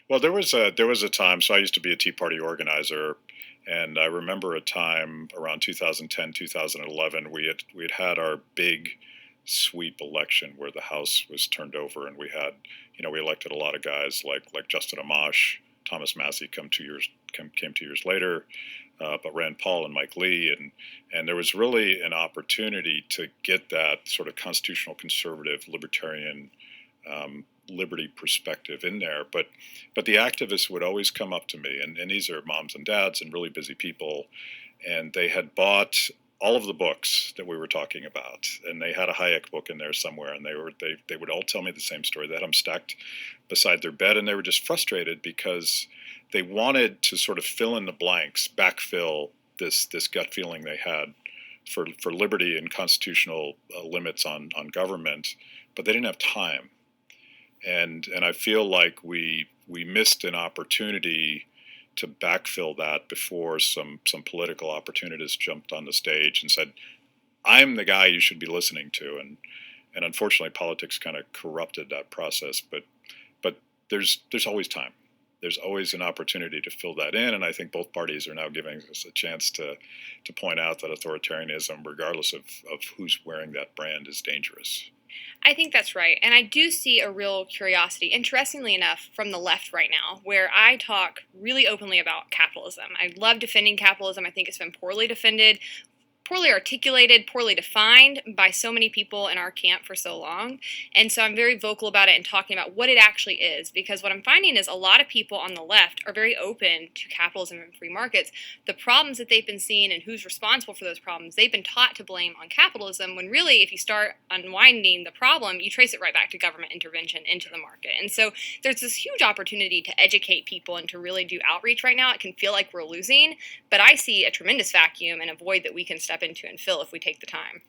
Well, there was a time. So I used to be a Tea Party organizer, and I remember a time around 2010, 2011. We had our big sweep election where the House was turned over, and we elected a lot of guys like Justin Amash, Thomas Massey came 2 years later, but Rand Paul and Mike Lee, and there was really an opportunity to get that sort of constitutional conservative libertarian liberty perspective in there. But the activists would always come up to me, and these are moms and dads and really busy people, and they had bought all of the books that we were talking about, and they had a Hayek book in there somewhere, and they would all tell me the same story. They had them stacked beside their bed, and they were just frustrated because they wanted to sort of fill in the blanks, backfill this gut feeling they had for liberty and constitutional limits on government, but they didn't have time. And I feel like we missed an opportunity to backfill that before some political opportunists jumped on the stage and said, "I'm the guy you should be listening to." And unfortunately, politics kind of corrupted that process. But there's always time. There's always an opportunity to fill that in, and I think both parties are now giving us a chance to point out that authoritarianism, regardless of who's wearing that brand, is dangerous. I think that's right. And I do see a real curiosity, interestingly enough, from the left right now, where I talk really openly about capitalism. I love defending capitalism. I think it's been poorly defended, poorly articulated, poorly defined by so many people in our camp for so long. And so I'm very vocal about it and talking about what it actually is, because what I'm finding is a lot of people on the left are very open to capitalism and free markets. The problems that they've been seeing and who's responsible for those problems, they've been taught to blame on capitalism, when really, if you start unwinding the problem, you trace it right back to government intervention into the market. And so there's this huge opportunity to educate people and to really do outreach right now. It can feel like we're losing, but I see a tremendous vacuum and a void that we can step into and fill if we take the time.